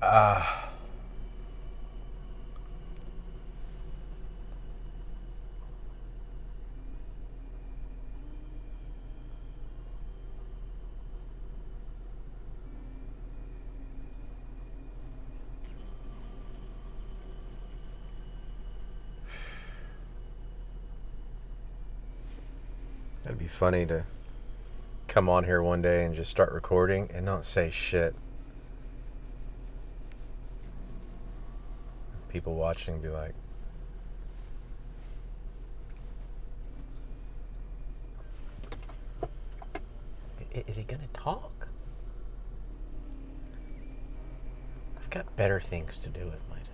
Uh, It'd be funny to come on here one day and just start recording and not say shit. People watching be like, is he gonna talk? I've got better things to do with my time.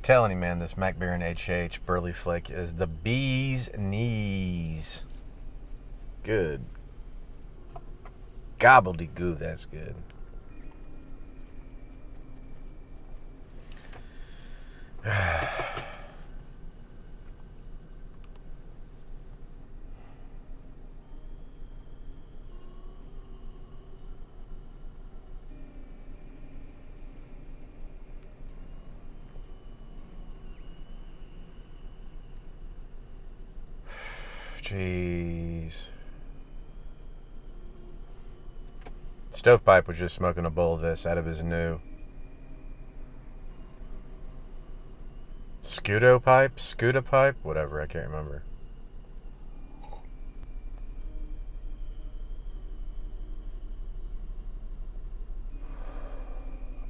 Telling you, man, this Mac Baron HH Burley Flake is the bee's knees. Good. Gobbledygoo, that's good. Jeez. Stovepipe was just smoking a bowl of this out of his new Scudo pipe, whatever, I can't remember.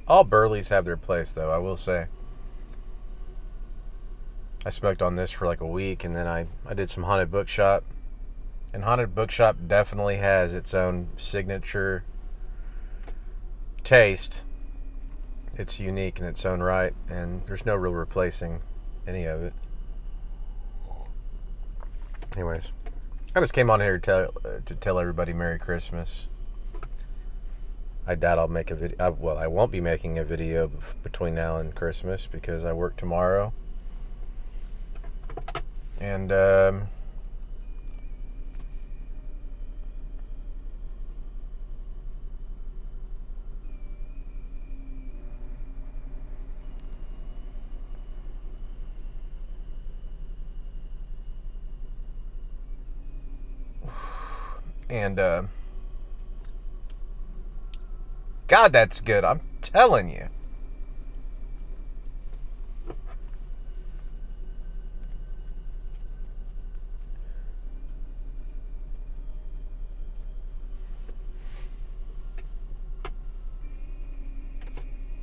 All Burleys have their place, though, I will say. I smoked on this for like a week, and then I did some Haunted Bookshop. And Haunted Bookshop definitely has its own signature taste. It's unique in its own right, and there's no real replacing any of it. Anyways, I just came on here to tell everybody Merry Christmas. I doubt I'll make a video. Well, I won't be making a video between now and Christmas because I work tomorrow. And God, that's good. I'm telling you.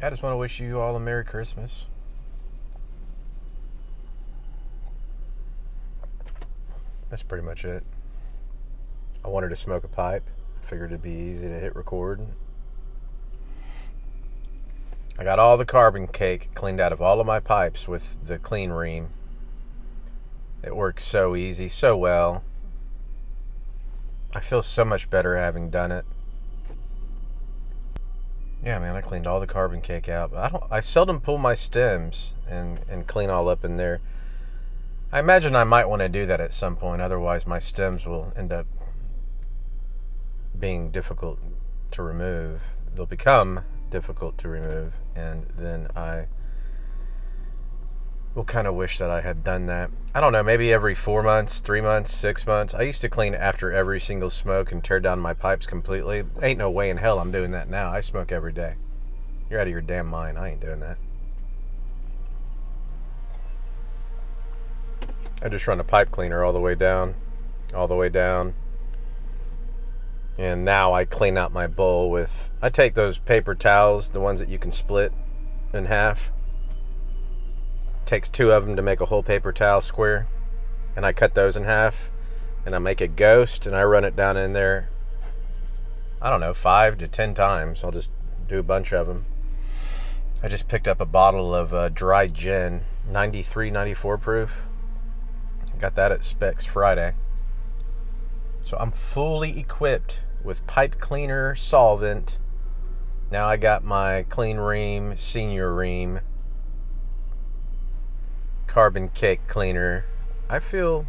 I just want to wish you all a Merry Christmas. That's pretty much it. I wanted to smoke a pipe. Figured it'd be easy to hit record. I got all the carbon cake cleaned out of all of my pipes with the clean ream. It works so easy, so well. I feel so much better having done it. Yeah, man, I cleaned all the carbon cake out. I seldom pull my stems and clean all up in there. I imagine I might want to do that at some point, otherwise my stems will end up being difficult to remove. They'll become difficult to remove, and then I will kind of wish that I had done that. I don't know, maybe every 4 months, 3 months, 6 months. I used to clean after every single smoke and tear down my pipes completely. Ain't no way in hell I'm doing that now. I smoke every day. You're out of your damn mind. I ain't doing that. I just run a pipe cleaner all the way down. And now I clean out my bowl with, I take those paper towels, the ones that you can split in half. Takes 2 of them to make a whole paper towel square. And I cut those in half. And I make a ghost and I run it down in there, I don't know, 5 to 10 times. I'll just do a bunch of them. I just picked up a bottle of dry gin, 93, 94 proof. Got that at Specs Friday. So I'm fully equipped with pipe cleaner, solvent. Now I got my clean ream, senior ream, carbon cake cleaner. I feel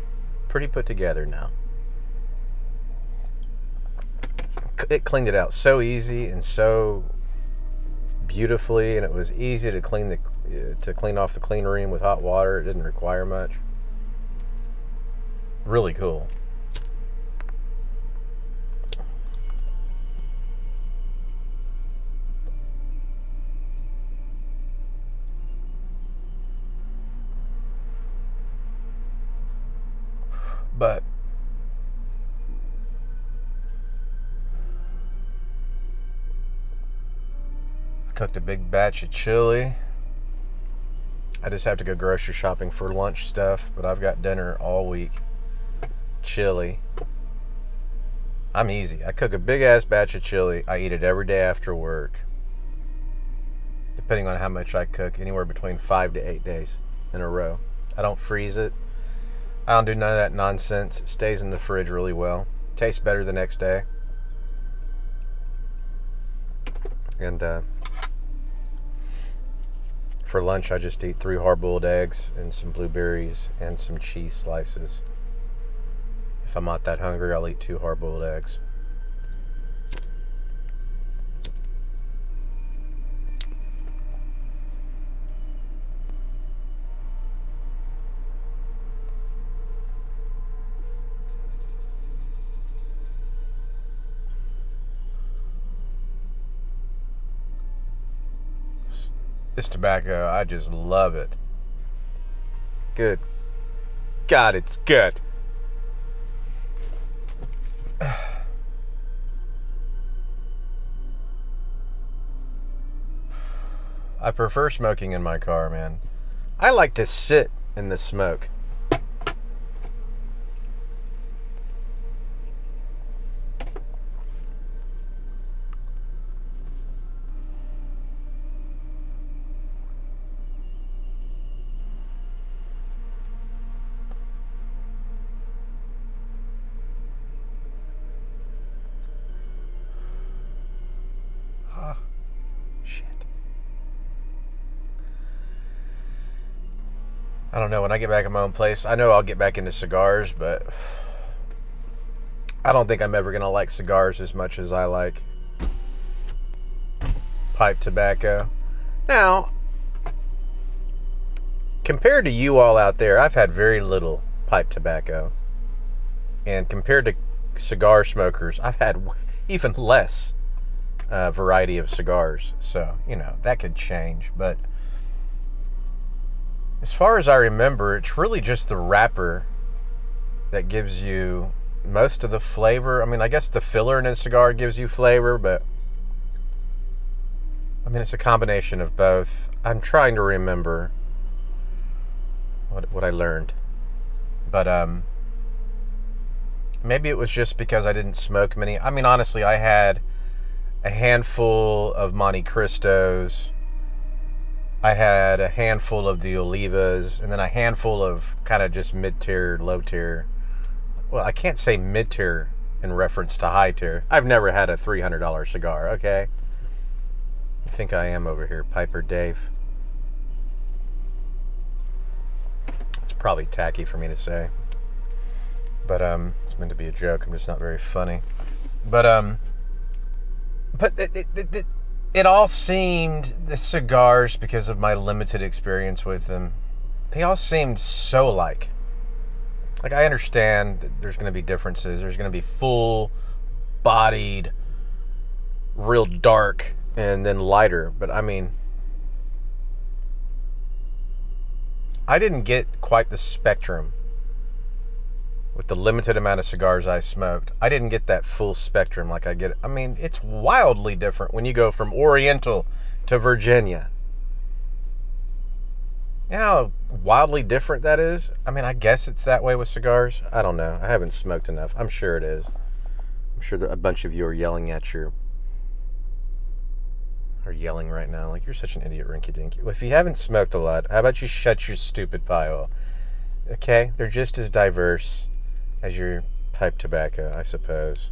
pretty put together now. It cleaned it out so easy and so beautifully, and it was easy to clean off the clean ream with hot water. It didn't require much. Really cool. But I cooked a big batch of chili. I just have to go grocery shopping for lunch stuff, but I've got dinner all week. Chili. I'm easy. I cook a big ass batch of chili. I eat it every day after work. Depending on how much I cook, anywhere between 5 to 8 days in a row. I don't freeze it. I don't do none of that nonsense. It stays in the fridge really well. Tastes better the next day. And for lunch, I just eat 3 hard-boiled eggs and some blueberries and some cheese slices. If I'm not that hungry, I'll eat 2 hard-boiled eggs. This tobacco, I just love it. Good God, it's good. I prefer smoking in my car, man. I like to sit in the smoke. I don't know, when I get back at my own place, I know I'll get back into cigars, but I don't think I'm ever going to like cigars as much as I like pipe tobacco. Now, compared to you all out there, I've had very little pipe tobacco. And compared to cigar smokers, I've had even less variety of cigars. So, that could change, but as far as I remember, it's really just the wrapper that gives you most of the flavor. I mean, I guess the filler in a cigar gives you flavor, but I mean, it's a combination of both. I'm trying to remember what I learned. But maybe it was just because I didn't smoke many. I mean, honestly, I had a handful of Monte Cristos. I had a handful of the Olivas, and then a handful of kind of just mid-tier, low-tier. Well, I can't say mid-tier in reference to high-tier. I've never had a $300 cigar, okay? I think I am over here, Piper Dave. It's probably tacky for me to say. But it's meant to be a joke. I'm just not very funny. But it all seemed, the cigars, because of my limited experience with them, they all seemed so alike. Like, I understand that there's going to be differences. There's going to be full-bodied, real dark, and then lighter. But, I mean, I didn't get quite the spectrum. With the limited amount of cigars I smoked, I didn't get that full spectrum like I get. I mean, it's wildly different when you go from Oriental to Virginia. You know how wildly different that is? I mean, I guess it's that way with cigars. I don't know. I haven't smoked enough. I'm sure it is. I'm sure that a bunch of you are yelling at your are yelling right now. Like, you're such an idiot, Rinky Dink. If you haven't smoked a lot, how about you shut your stupid pile? Okay? They're just as diverse as your pipe tobacco, I suppose.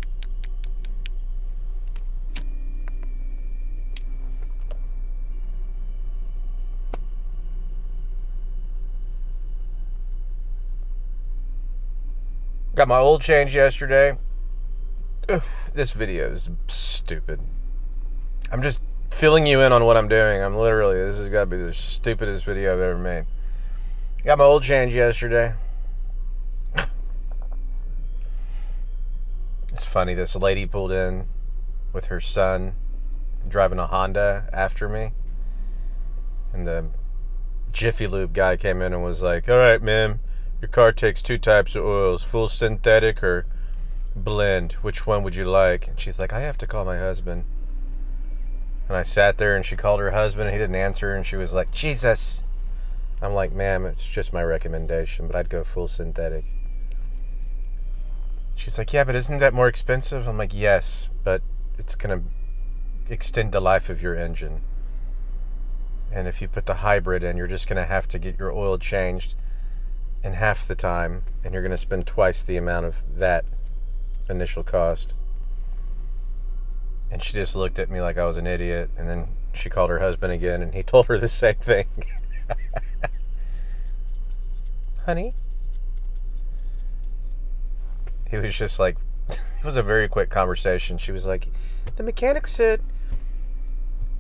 Got my oil change yesterday. Ugh, this video is stupid. I'm just filling you in on what I'm doing. This has got to be the stupidest video I've ever made. Got my oil change yesterday. It's funny, this lady pulled in with her son driving a Honda after me. And the Jiffy Lube guy came in and was like, all right, ma'am, your car takes 2 types of oils, full synthetic or blend. Which one would you like? And she's like, I have to call my husband. And I sat there and she called her husband and he didn't answer. And she was like, Jesus. I'm like, ma'am, it's just my recommendation, but I'd go full synthetic. She's like, yeah, but isn't that more expensive? I'm like, yes, but it's going to extend the life of your engine. And if you put the hybrid in, you're just going to have to get your oil changed in half the time, and you're going to spend twice the amount of that initial cost. And she just looked at me like I was an idiot, and then she called her husband again, and he told her the same thing. Honey? He was just like, it was a very quick conversation. She was like, the mechanic said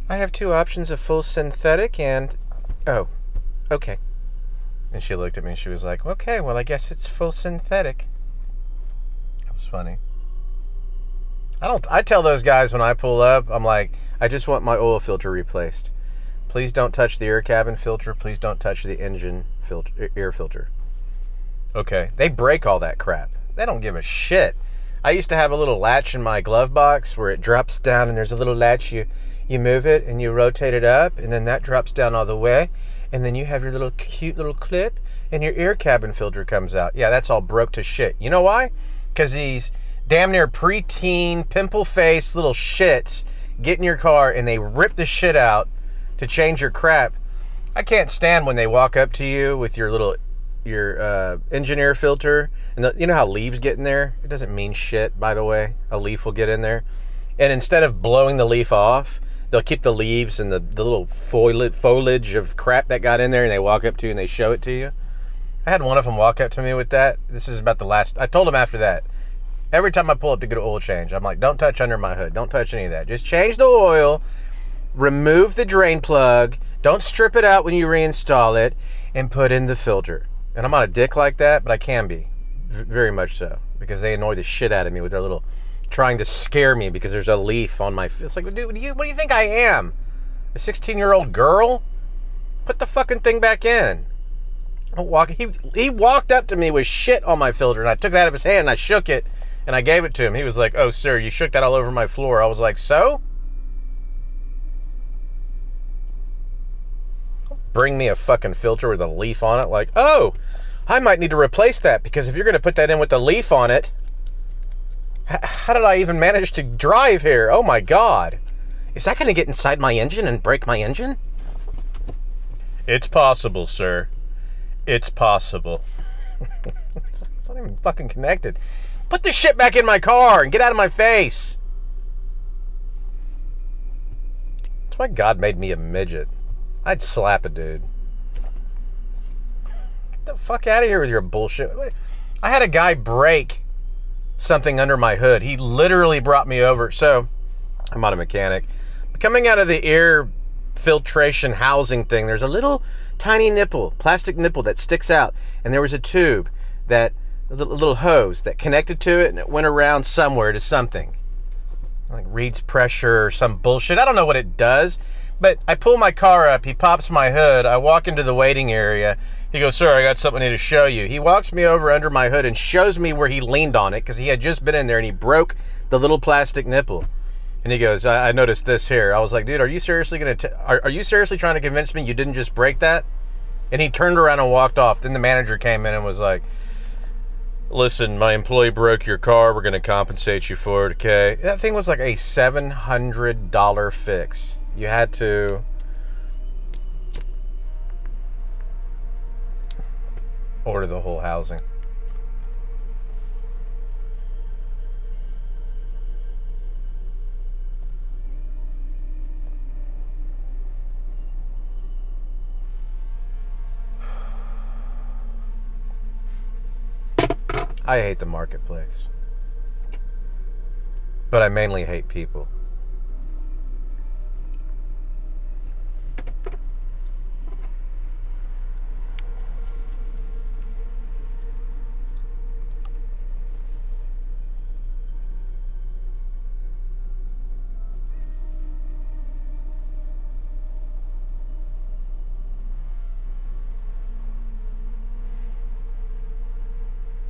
I have 2 options of full synthetic and, oh, okay. And she looked at me and she was like, okay, well, I guess it's full synthetic. It was funny. I tell those guys when I pull up, I'm like, I just want my oil filter replaced. Please don't touch the air cabin filter. Please don't touch the engine filter, air filter. Okay. They break all that crap. They don't give a shit. I used to have a little latch in my glove box where it drops down and there's a little latch. You move it and you rotate it up and then that drops down all the way. And then you have your little cute little clip and your air cabin filter comes out. Yeah, that's all broke to shit. You know why? Because these damn near preteen, pimple-faced little shits get in your car and they rip the shit out to change your crap. I can't stand when they walk up to you with your engine air filter. And you know how leaves get in there? It doesn't mean shit, by the way. A leaf will get in there. And instead of blowing the leaf off, they'll keep the leaves and the little foliage of crap that got in there, and they walk up to you and they show it to you. I had one of them walk up to me with that. This is about the last. I told him after that. Every time I pull up to get an oil change, I'm like, don't touch under my hood. Don't touch any of that. Just change the oil, remove the drain plug, don't strip it out when you reinstall it, and put in the filter. And I'm not a dick like that, but I can be. Very much so. Because they annoy the shit out of me with their little trying to scare me because there's a leaf on my... It's like, dude, what do you think I am? A 16-year-old girl? Put the fucking thing back in. He walked up to me with shit on my filter, and I took it out of his hand, and I shook it, and I gave it to him. He was like, oh, sir, you shook that all over my floor. I was like, so? Bring me a fucking filter with a leaf on it. Like, oh, I might need to replace that, because if you're going to put that in with the leaf on it, how did I even manage to drive here? Oh my God. Is that going to get inside my engine and break my engine? It's possible, sir. It's possible. It's not even fucking connected. Put this shit back in my car and get out of my face. That's why God made me a midget. I'd slap a dude. Get the fuck out of here with your bullshit. I had a guy break something under my hood. He literally brought me over. So, I'm not a mechanic. Coming out of the air filtration housing thing, there's a little tiny nipple, plastic nipple that sticks out. And there was a tube, a little hose that connected to it, and it went around somewhere to something. Like reads pressure or some bullshit. I don't know what it does. But I pull my car up, he pops my hood, I walk into the waiting area. He goes, sir, I got something I need to show you. He walks me over under my hood and shows me where he leaned on it, because he had just been in there and he broke the little plastic nipple. And he goes, I noticed this here. I was like, dude, are you seriously are you seriously trying to convince me you didn't just break that? And he turned around and walked off. Then the manager came in and was like, listen, my employee broke your car. We're going to compensate you for it, okay? That thing was like a $700 fix. You had to order the whole housing. I hate the marketplace. But I mainly hate people.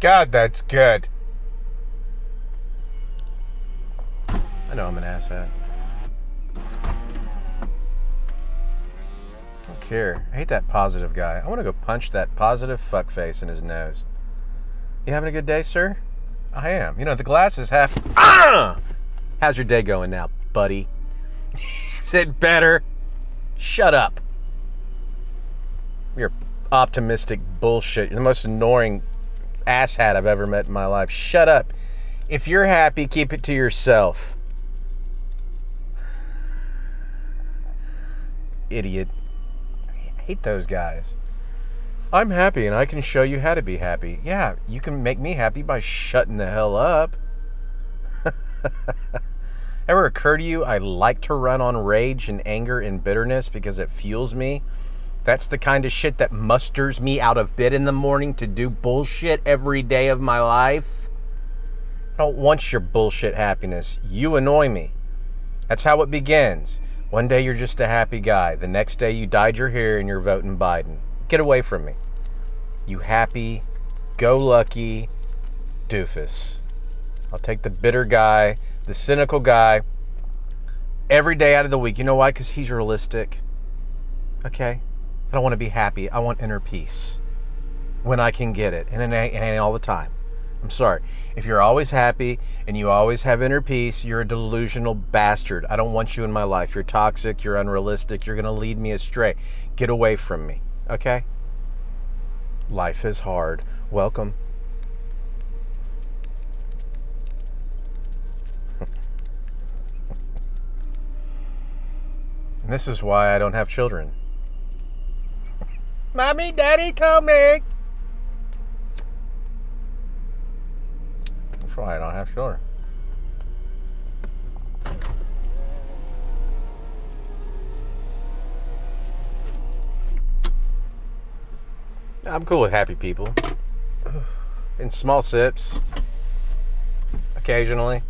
God, that's good. I know I'm an asshat. I don't care. I hate that positive guy. I want to go punch that positive fuckface in his nose. You having a good day, sir? I am. You know, the glass is half... Ah! How's your day going now, buddy? Is it better? Shut up. You're optimistic bullshit. You're the most annoying asshat I've ever met in my life. Shut up. If you're happy, keep it to yourself. Idiot. I hate those guys. I'm happy and I can show you how to be happy. Yeah, you can make me happy by shutting the hell up. Ever occur to you I like to run on rage and anger and bitterness because it fuels me? That's the kind of shit that musters me out of bed in the morning to do bullshit every day of my life. I don't want your bullshit happiness. You annoy me. That's how it begins. One day you're just a happy guy. The next day you dyed your hair and you're voting Biden. Get away from me. You happy, go lucky doofus. I'll take the bitter guy, the cynical guy, every day out of the week. You know why? Because he's realistic. Okay? I don't want to be happy. I want inner peace when I can get it. And it ain't all the time. I'm sorry. If you're always happy and you always have inner peace, you're a delusional bastard. I don't want you in my life. You're toxic. You're unrealistic. You're going to lead me astray. Get away from me. Okay? Life is hard. Welcome. And this is why I don't have children. Mommy, Daddy, call me. That's why I don't have children. I'm cool with happy people. In small sips. Occasionally.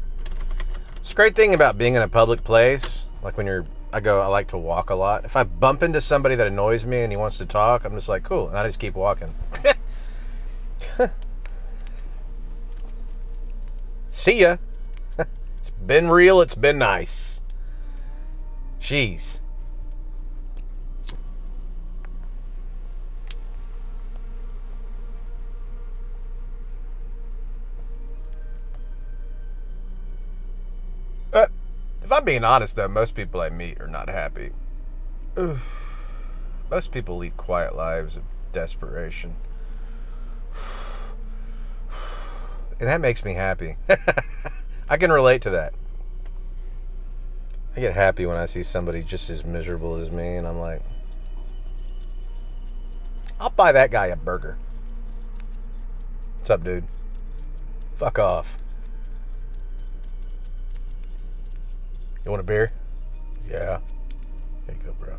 It's a great thing about being in a public place. Like when I like to walk a lot. If I bump into somebody that annoys me and he wants to talk, I'm just like, cool. And I just keep walking. See ya. It's been real. It's been nice. Jeez. If I'm being honest, though, most people I meet are not happy. Most people lead quiet lives of desperation. And that makes me happy. I can relate to that. I get happy when I see somebody just as miserable as me, and I'm like, I'll buy that guy a burger. What's up, dude? Fuck off. You want a beer? Yeah. There you go, bro.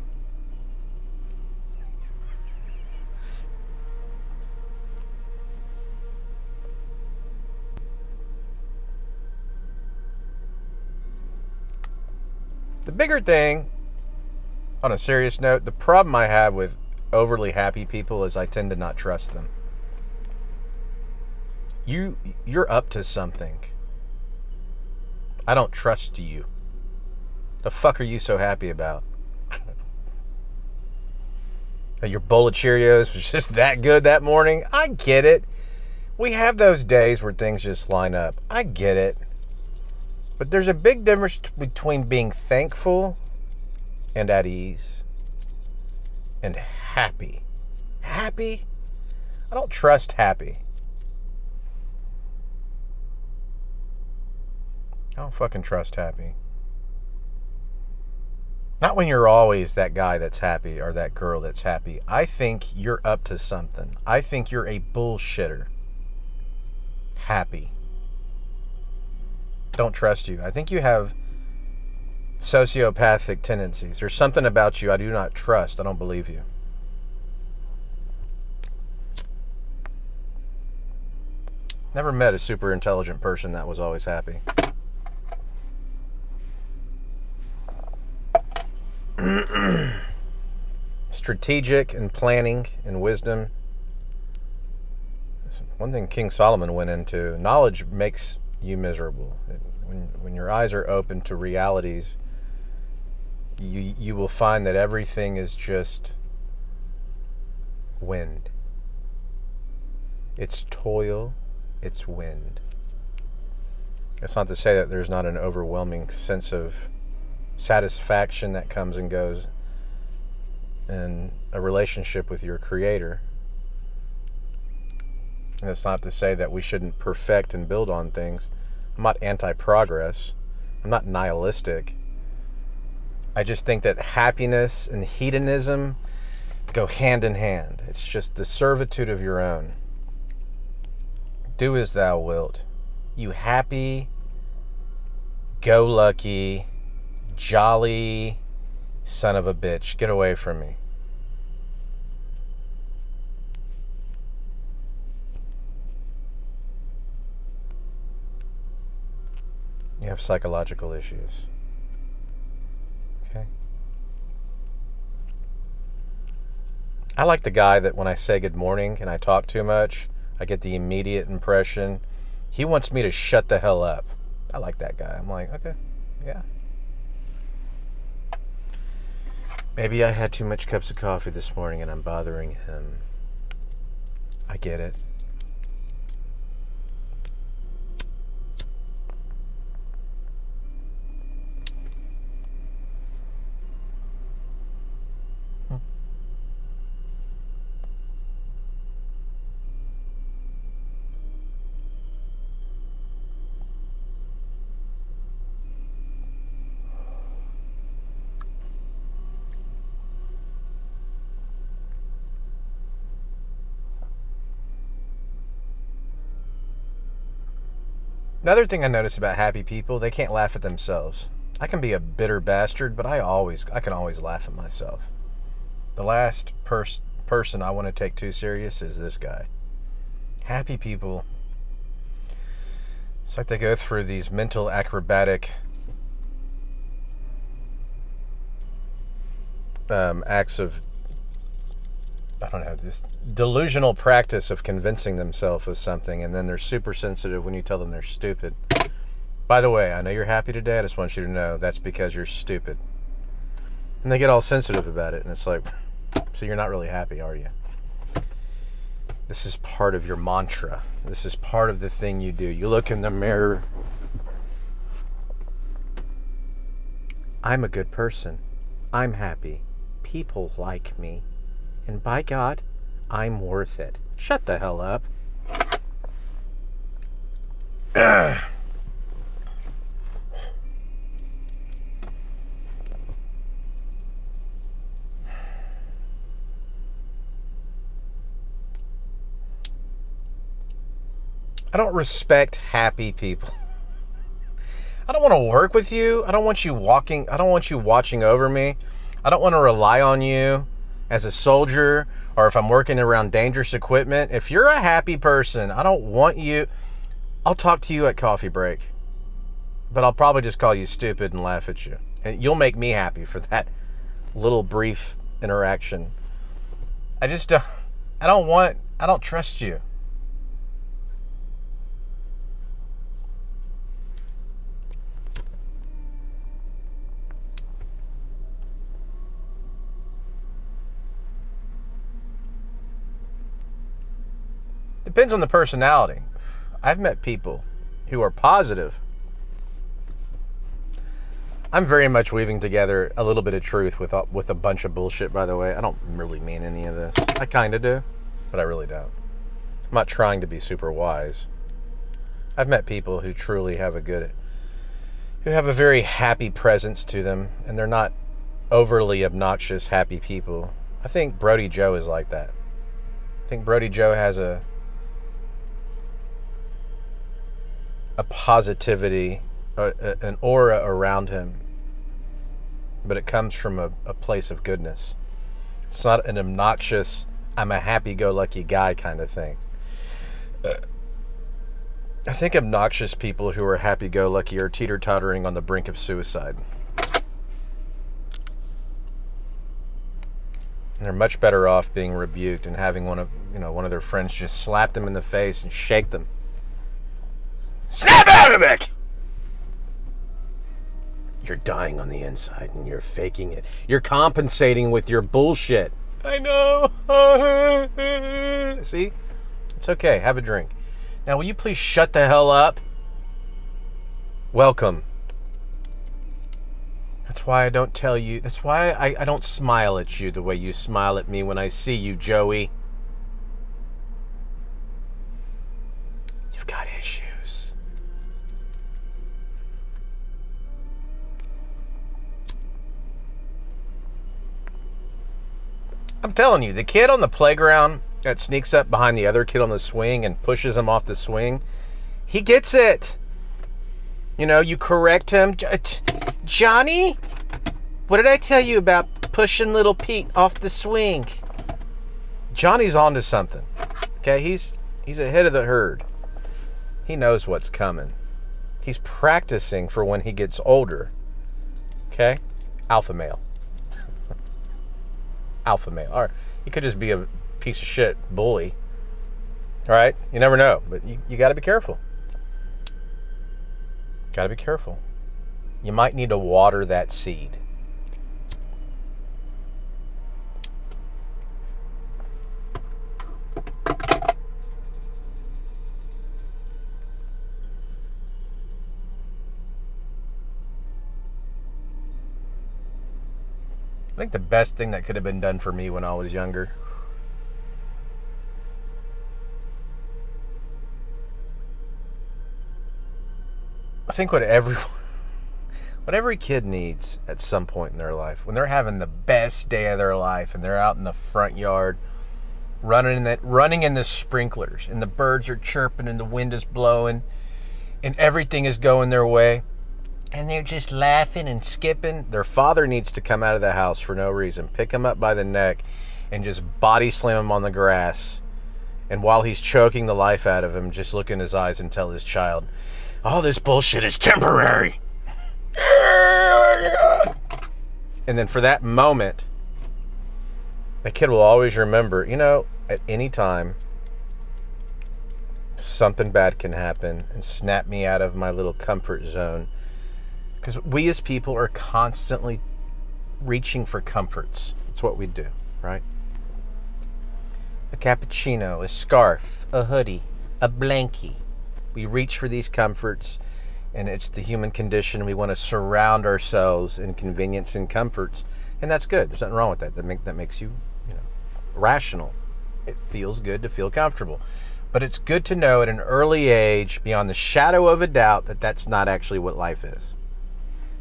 The bigger thing, on a serious note, the problem I have with overly happy people is I tend to not trust them. You're up to something. I don't trust you. The fuck are you so happy about? Your bowl of Cheerios was just that good that morning? I get it. We have those days where things just line up. I get it. But there's a big difference between being thankful and at ease and happy. Happy? I don't trust happy. I don't fucking trust happy. Not when you're always that guy that's happy or that girl that's happy. I think you're up to something. I think you're a bullshitter. Happy. Don't trust you. I think you have sociopathic tendencies. There's something about you I do not trust. I don't believe you. Never met a super intelligent person that was always happy. Strategic and planning and wisdom. One thing King Solomon went into, knowledge makes you miserable. When your eyes are open to realities, you will find that everything is just wind. It's toil, it's wind. That's not to say that there's not an overwhelming sense of satisfaction that comes and goes in a relationship with your Creator. And it's not to say that we shouldn't perfect and build on things. I'm not anti-progress. I'm not nihilistic. I just think that happiness and hedonism go hand in hand. It's just the servitude of your own. Do as thou wilt. You happy, go lucky, jolly son of a bitch. Get away from me. You have psychological issues. Okay. I like the guy that when I say good morning and I talk too much, I get the immediate impression he wants me to shut the hell up. I like that guy. I'm like, okay, yeah. Maybe I had too much cups of coffee this morning and I'm bothering him. I get it. Another thing I notice about happy people, they can't laugh at themselves. I can be a bitter bastard, but I can always laugh at myself. The last person I want to take too serious is this guy. Happy people, it's like they go through these mental acrobatic acts of, I don't know, this delusional practice of convincing themselves of something, and then they're super sensitive when you tell them they're stupid. By the way, I know you're happy today. I just want you to know that's because you're stupid. And they get all sensitive about it, and it's like, so you're not really happy, are you? This is part of your mantra. This is part of the thing you do. You look in the mirror. I'm a good person. I'm happy. People like me. And by God, I'm worth it. Shut the hell up. I don't respect happy people. I don't want to work with you. I don't want you watching over me. I don't want to rely on you as a soldier, or if I'm working around dangerous equipment. If you're a happy person, I don't want you. I'll talk to you at coffee break, but I'll probably just call you stupid and laugh at you. And you'll make me happy for that little brief interaction. I don't trust you. Depends on the personality. I've met people who are positive. I'm very much weaving together a little bit of truth with a bunch of bullshit, by the way. I don't really mean any of this. I kind of do, but I really don't. I'm not trying to be super wise. I've met people who truly have who have a very happy presence to them, and they're not overly obnoxious, happy people. I think Brody Joe is like that. I think Brody Joe has a positivity, an aura around him, but it comes from a place of goodness. It's not an obnoxious, I'm a happy-go-lucky guy kind of thing. I think obnoxious people who are happy-go-lucky are teeter-tottering on the brink of suicide. And they're much better off being rebuked and having one of their friends just slap them in the face and shake them. Snap out of it! You're dying on the inside and you're faking it. You're compensating with your bullshit. I know. See? It's okay. Have a drink. Now, will you please shut the hell up? Welcome. That's why I don't tell you. That's why I don't smile at you the way you smile at me when I see you, Joey. You've got issues. I'm telling you, the kid on the playground that sneaks up behind the other kid on the swing and pushes him off the swing, he gets it. You know, you correct him. Johnny, what did I tell you about pushing little Pete off the swing? Johnny's onto something. Okay, he's ahead of the herd. He knows what's coming. He's practicing for when he gets older. Okay? Alpha male. Alpha male. Or he could just be a piece of shit bully. All right? You never know. But you got to be careful. Got to be careful. You might need to water that seed. I think the best thing that could have been done for me when I was younger, I think what every kid needs at some point in their life, when they're having the best day of their life and they're out in the front yard running in the sprinklers and the birds are chirping and the wind is blowing and everything is going their way and they're just laughing and skipping, their father needs to come out of the house for no reason, pick him up by the neck and just body slam him on the grass, and while he's choking the life out of him, just look in his eyes and tell his child, all this bullshit is temporary. And then for that moment, the kid will always remember, at any time, something bad can happen and snap me out of my little comfort zone. Because we as people are constantly reaching for comforts. That's what we do, right? A cappuccino, a scarf, a hoodie, a blankie. We reach for these comforts, and it's the human condition. We want to surround ourselves in convenience and comforts, and that's good. There's nothing wrong with that. That makes you, rational. It feels good to feel comfortable. But it's good to know at an early age, beyond the shadow of a doubt, that that's not actually what life is.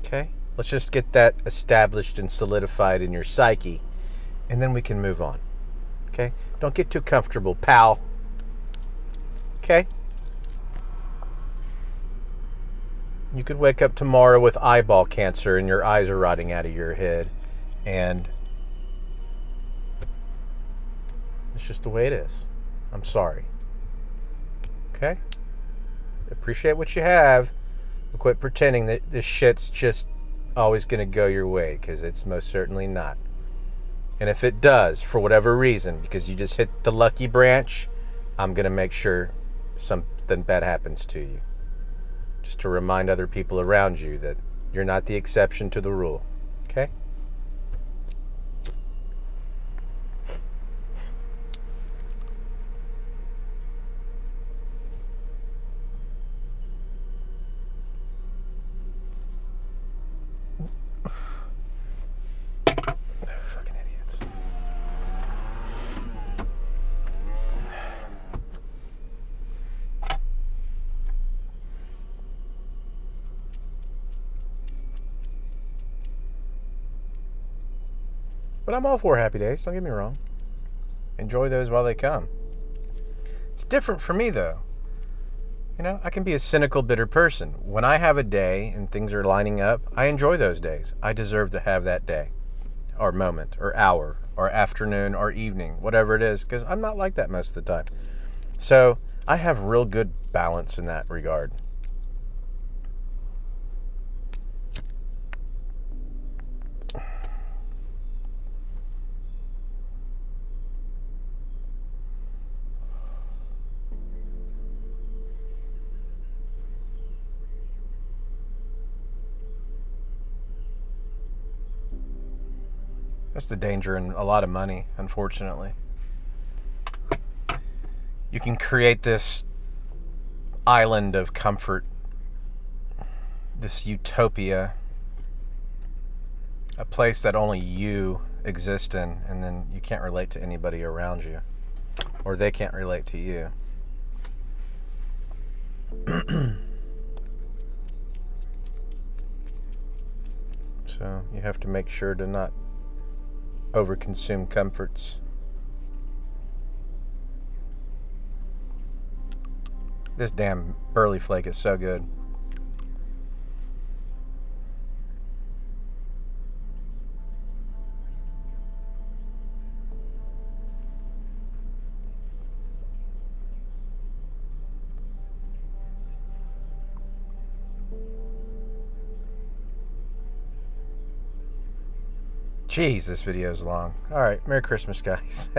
Okay? Let's just get that established and solidified in your psyche, and then we can move on. Okay? Don't get too comfortable, pal. Okay? You could wake up tomorrow with eyeball cancer and your eyes are rotting out of your head, and it's just the way it is. I'm sorry. Okay? Appreciate what you have, but quit pretending that this shit's just always going to go your way, because it's most certainly not. And if it does, for whatever reason, because you just hit the lucky branch, I'm going to make sure something bad happens to you. Just to remind other people around you that you're not the exception to the rule. Okay? But I'm all for happy days, don't get me wrong. Enjoy those while they come. It's different for me, though. You know, I can be a cynical, bitter person. When I have a day and things are lining up, I enjoy those days. I deserve to have that day, or moment, or hour, or afternoon, or evening, whatever it is, because I'm not like that most of the time. So I have real good balance in that regard. That's the danger in a lot of money, unfortunately. You can create this island of comfort, this utopia, a place that only you exist in, and then you can't relate to anybody around you, or they can't relate to you. So you have to make sure to not overconsume comforts. This damn burley flake is so good. Jeez, this video is long. Alright, Merry Christmas, guys.